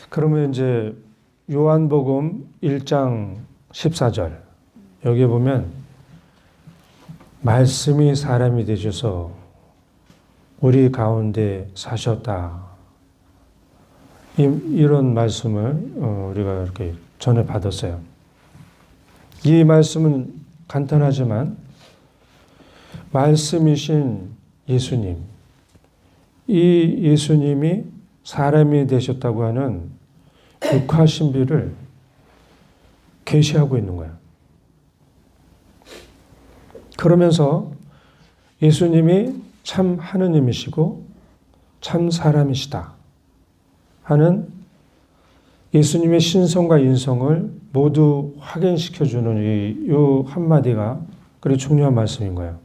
그러면 이제 요한복음 1장 14절 여기 보면 말씀이 사람이 되셔서 우리 가운데 사셨다. 이런 말씀을 우리가 이렇게 전해 받았어요. 이 말씀은 간단하지만 말씀이신 예수님, 이 예수님이 사람이 되셨다고 하는 육화신비를 계시하고 있는 거예요. 그러면서 예수님이 참 하느님이시고 참 사람이시다 하는 예수님의 신성과 인성을 모두 확인시켜주는 이 한마디가 그리 중요한 말씀인 거예요.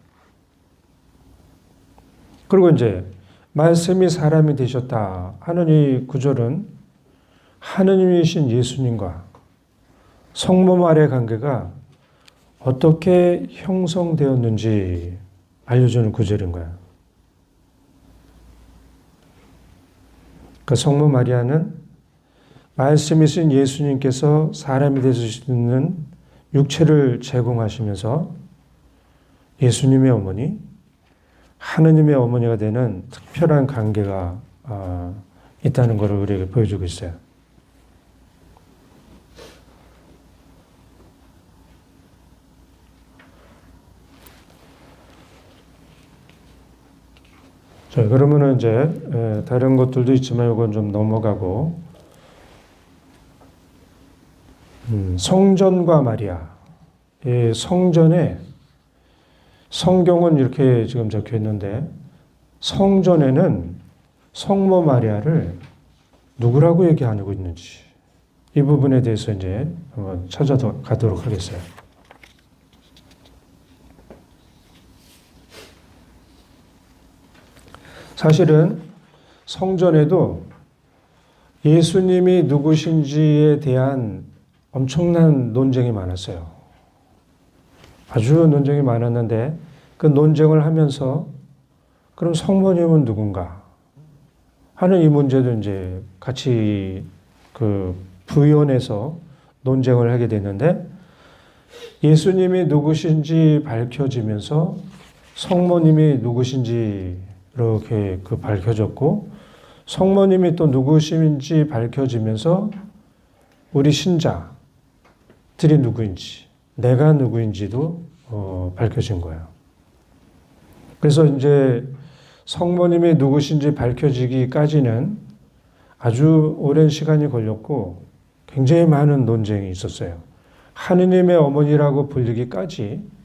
그리고 이제 말씀이 사람이 되셨다 하는 이 구절은 하느님이신 예수님과 성모 마리아의 관계가 어떻게 형성되었는지 알려주는 구절인 거예요. 그 성모 마리아는 말씀이신 예수님께서 사람이 되시는 육체를 제공하시면서 예수님의 어머니, 하느님의 어머니가 되는 특별한 관계가 있다는 것을 우리에게 보여주고 있어요. 자, 그러면은 이제 다른 것들도 있지만 이건 좀 넘어가고 성전과 마리아. 이 성전에 성경은 이렇게 지금 적혀 있는데 성전에는 성모 마리아를 누구라고 얘기하고 있는지 이 부분에 대해서 이제 한번 찾아가도록 하겠어요. 사실은 성전에도 예수님이 누구신지에 대한 엄청난 논쟁이 많았어요. 아주 논쟁이 많았는데 그 논쟁을 하면서 그럼 성모님은 누군가 하는 이 문제도 이제 같이 그 부연해서 논쟁을 하게 됐는데 예수님이 누구신지 밝혀지면서 성모님이 누구신지 이렇게 밝혀졌고 성모님이 또 누구신지 밝혀지면서 우리 신자들이 누구인지 내가 누구인지도 밝혀진 거예요. 그래서 이제 성모님이 누구신지 밝혀지기까지는 아주 오랜 시간이 걸렸고 굉장히 많은 논쟁이 있었어요. 하느님의 어머니라고 불리기까지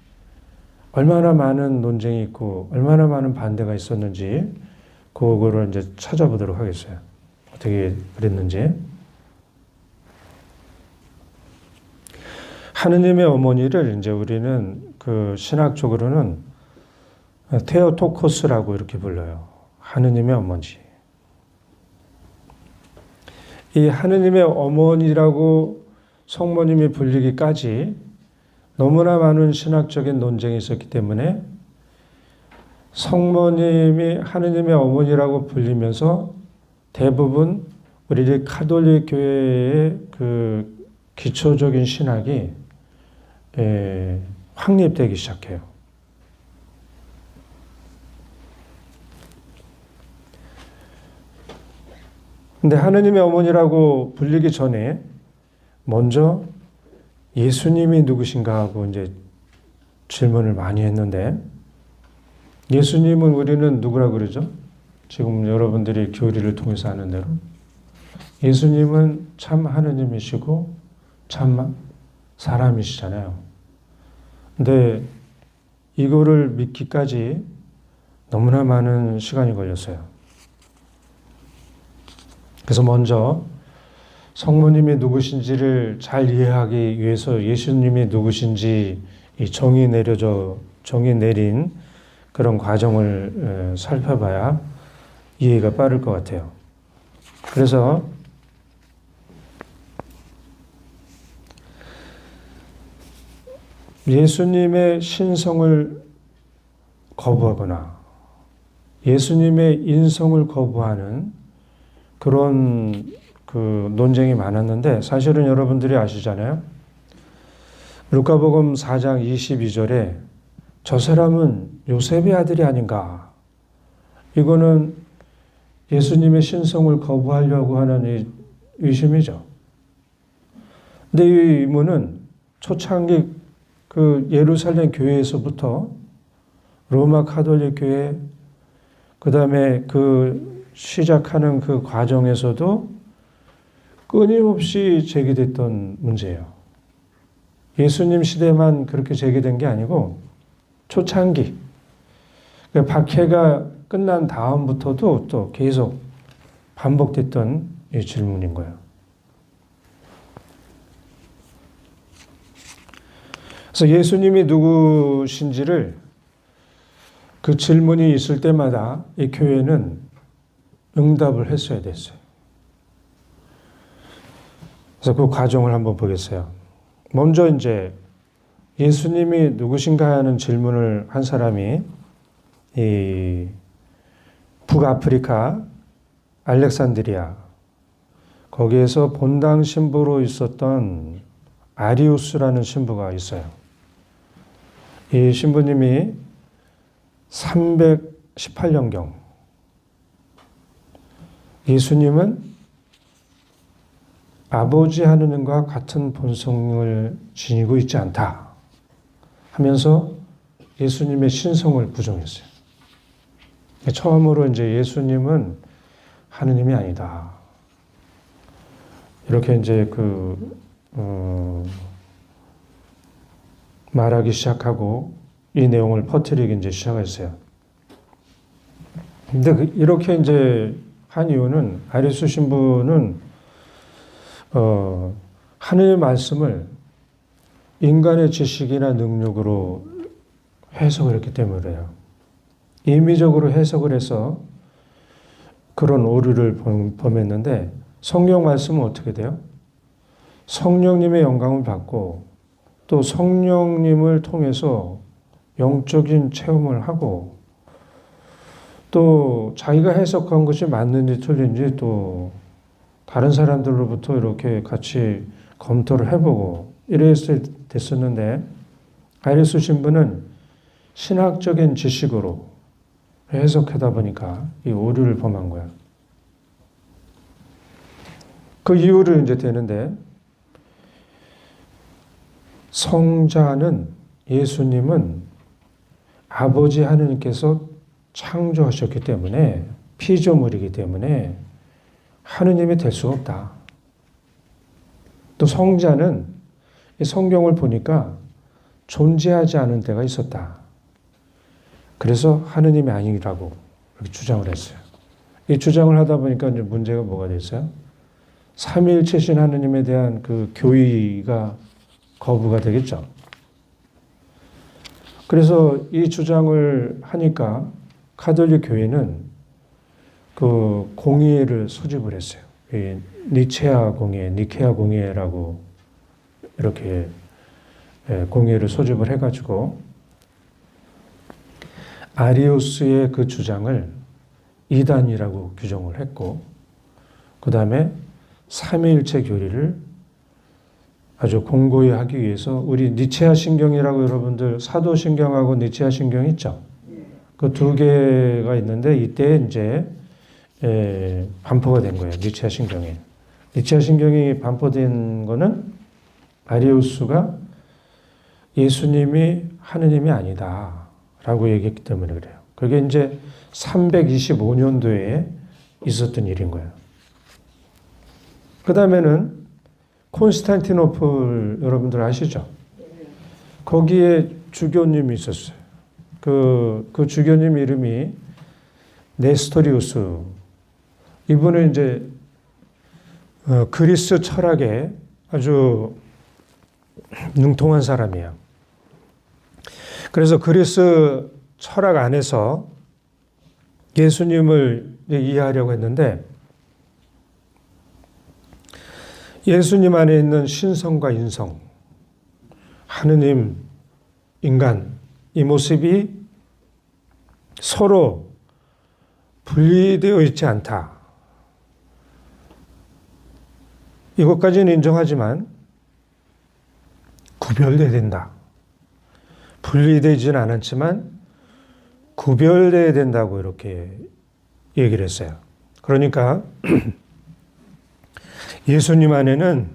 얼마나 많은 논쟁이 있고 얼마나 많은 반대가 있었는지 그거를 이제 찾아보도록 하겠어요. 어떻게 그랬는지. 하느님의 어머니를 이제 우리는 그 신학적으로는 테오토코스라고 이렇게 불러요. 하느님의 어머니. 이 하느님의 어머니라고 성모님이 불리기까지 너무나 많은 신학적인 논쟁이 있었기 때문에 성모님이 하느님의 어머니라고 불리면서 대부분 우리 카톨릭 교회의 그 기초적인 신학이 확립되기 시작해요. 근데 하느님의 어머니라고 불리기 전에 먼저 예수님이 누구신가 하고 이제 질문을 많이 했는데 예수님은 우리는 누구라고 그러죠? 지금 여러분들이 교리를 통해서 아는 대로 예수님은 참 하느님이시고 참 사람이시잖아요. 근데 이거를 믿기까지 너무나 많은 시간이 걸렸어요. 그래서 먼저 성모님이 누구신지를 잘 이해하기 위해서 예수님이 누구신지 이 정의 내린 그런 과정을 살펴봐야 이해가 빠를 것 같아요. 그래서 예수님의 신성을 거부하거나 예수님의 인성을 거부하는 그런 논쟁이 많았는데 사실은 여러분들이 아시잖아요. 루카복음 4장 22절에 저 사람은 요셉의 아들이 아닌가. 이거는 예수님의 신성을 거부하려고 하는 이 의심이죠. 근데 이 의문은 초창기 그 예루살렘 교회에서부터 로마 가톨릭 교회, 그 다음에 그 시작하는 그 과정에서도 끊임없이 제기됐던 문제예요. 예수님 시대만 그렇게 제기된 게 아니고 초창기, 박해가 끝난 다음부터도 또 계속 반복됐던 이 질문인 거예요. 그래서 예수님이 누구신지를 그 질문이 있을 때마다 이 교회는 응답을 했어야 됐어요. 그래서 그 과정을 한번 보겠어요. 먼저 이제 예수님이 누구신가 하는 질문을 한 사람이 이 북아프리카 알렉산드리아 거기에서 본당 신부로 있었던 아리우스라는 신부가 있어요. 이 신부님이 318년경 예수님은 아버지 하느님과 같은 본성을 지니고 있지 않다 하면서 예수님의 신성을 부정했어요. 처음으로 이제 예수님은 하느님이 아니다. 이렇게 이제 말하기 시작하고 이 내용을 퍼뜨리기 이제 시작했어요. 근데 이렇게 이제 한 이유는 아리수 신부는 하느님의 말씀을 인간의 지식이나 능력으로 해석을 했기 때문이에요. 임의적으로 해석을 해서 그런 오류를 범했는데 성경 말씀은 어떻게 돼요? 성령님의 영감을 받고 또 성령님을 통해서 영적인 체험을 하고 또 자기가 해석한 것이 맞는지 틀린지 또 다른 사람들로부터 이렇게 같이 검토를 해보고 이랬을 됐었는데 아리수 신부는 신학적인 지식으로 해석하다 보니까 이 오류를 범한 거예요. 그 이유를 이제 되는데 성자는 예수님은 아버지 하느님께서 창조하셨기 때문에 피조물이기 때문에 하느님이 될 수가 없다. 또 성자는 이 성경을 보니까 존재하지 않은 때가 있었다. 그래서 하느님이 아니라고 이렇게 주장을 했어요. 이 주장을 하다 보니까 이제 문제가 뭐가 됐어요? 삼위일체신 하느님에 대한 그 교의가 거부가 되겠죠. 그래서 이 주장을 하니까 가톨릭 교회는 그 공의회를 소집을 했어요. 니케아 공의회라고 이렇게 공의회를 소집을 해가지고 아리우스의 그 주장을 이단이라고 규정을 했고 그 다음에 삼위일체 교리를 아주 공고히 하기 위해서 우리 니체아 신경이라고 여러분들 사도신경하고 니체아 신경 있죠? 그 두 개가 있는데 이때 이제 반포가 된 거예요. 니체아 신경이. 니체아 신경이 반포된 거는 아리우스가 예수님이 하느님이 아니다 라고 얘기했기 때문에 그래요. 그게 이제 325년도에 있었던 일인 거예요. 그 다음에는 콘스탄티노플 여러분들 아시죠? 거기에 주교님이 있었어요. 그 주교님 이름이 네스토리우스. 이분은 이제 그리스 철학에 아주 능통한 사람이에요. 그래서 그리스 철학 안에서 예수님을 이해하려고 했는데 예수님 안에 있는 신성과 인성, 하느님, 인간, 이 모습이 서로 분리되어 있지 않다. 이것까지는 인정하지만 구별되어야 된다. 분리되지는 않았지만 구별되어야 된다고 이렇게 얘기를 했어요. 그러니까 예수님 안에는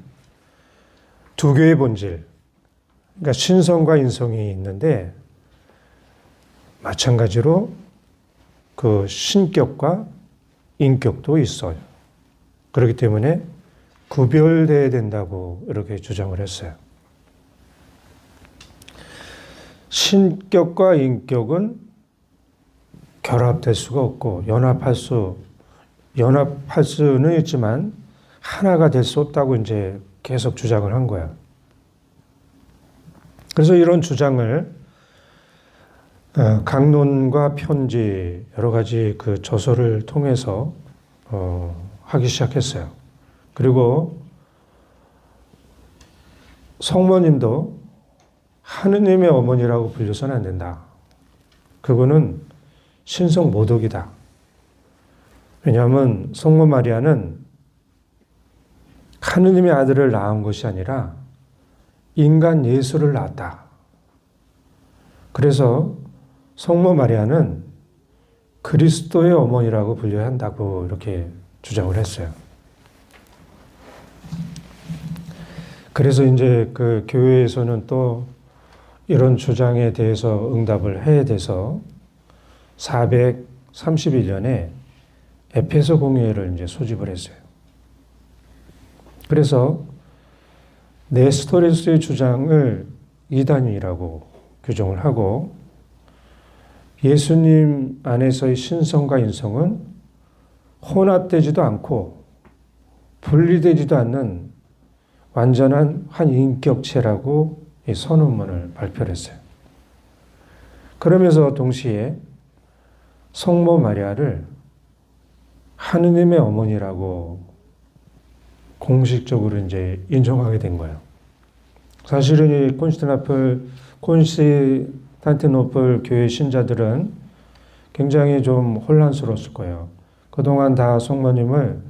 두 개의 본질, 그러니까 신성과 인성이 있는데 마찬가지로 그 신격과 인격도 있어요. 그렇기 때문에 구별되어야 된다고 이렇게 주장을 했어요. 신격과 인격은 결합될 수가 없고 연합할 수는 있지만 하나가 될 수 없다고 이제 계속 주장을 한 거야. 그래서 이런 주장을 강론과 편지 여러 가지 그 저서를 통해서 하기 시작했어요. 그리고 성모님도 하느님의 어머니라고 불려서는 안 된다. 그거는 신성 모독이다. 왜냐하면 성모 마리아는 하느님의 아들을 낳은 것이 아니라 인간 예수를 낳았다. 그래서 성모 마리아는 그리스도의 어머니라고 불려야 한다고 이렇게 주장을 했어요. 그래서 이제 그 교회에서는 또 이런 주장에 대해서 응답을 해야 돼서 431년에 에페소 공회를 이제 소집을 했어요. 그래서 네스토레스의 주장을 이단이라고 규정을 하고 예수님 안에서의 신성과 인성은 혼합되지도 않고 분리되지도 않는 완전한 한 인격체라고 이 선언문을 발표를 했어요. 그러면서 동시에 성모 마리아를 하느님의 어머니라고 공식적으로 이제 인정하게 된 거예요. 사실은 이 콘스탄티노플 교회 신자들은 굉장히 좀 혼란스러웠을 거예요. 그동안 다 성모님을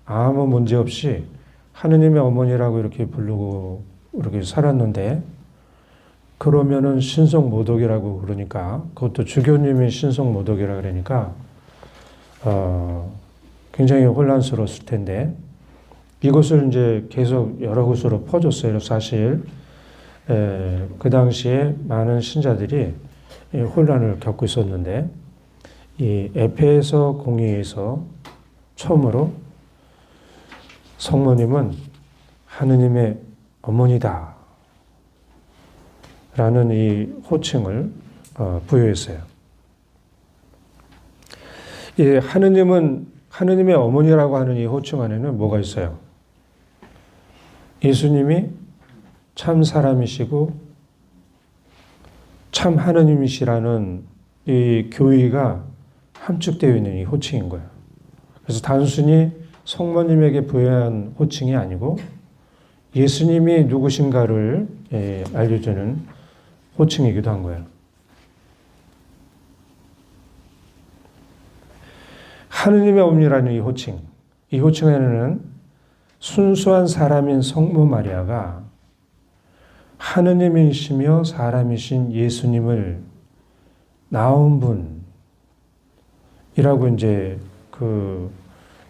아무 문제 없이 하느님의 어머니라고 이렇게 부르고 이렇게 살았는데 그러면은 신성 모독이라고 그러니까 그것도 주교님이 신성 모독이라 그러니까 굉장히 혼란스러웠을 텐데 이것을 이제 계속 여러 곳으로 퍼줬어요. 사실 그 당시에 많은 신자들이 혼란을 겪고 있었는데 이 에페소 공의에서 처음으로 성모님은 하느님의 어머니다 라는 이 호칭을 부여했어요. 이 하느님의 어머니라고 하는 이 호칭 안에는 뭐가 있어요? 예수님이 참 사람이시고 참 하느님이시라는 이 교의가 함축되어 있는 이 호칭인 거예요. 그래서 단순히 성모님에게 부여한 호칭이 아니고 예수님이 누구신가를 알려주는 호칭이기도 한 거예요. 하느님의 어머니라는 이 호칭에는 순수한 사람인 성모 마리아가 하느님이시며 사람이신 예수님을 낳은 분이라고 이제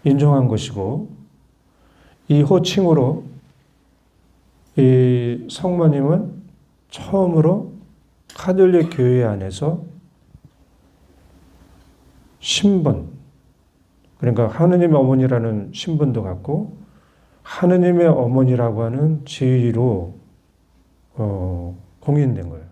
인정한 것이고 이 호칭으로 이 성모님은 처음으로 카톨릭 교회 안에서 신분, 그러니까 하느님의 어머니라는 신분도 갖고 하느님의 어머니라고 하는 지위로 공인된 거예요.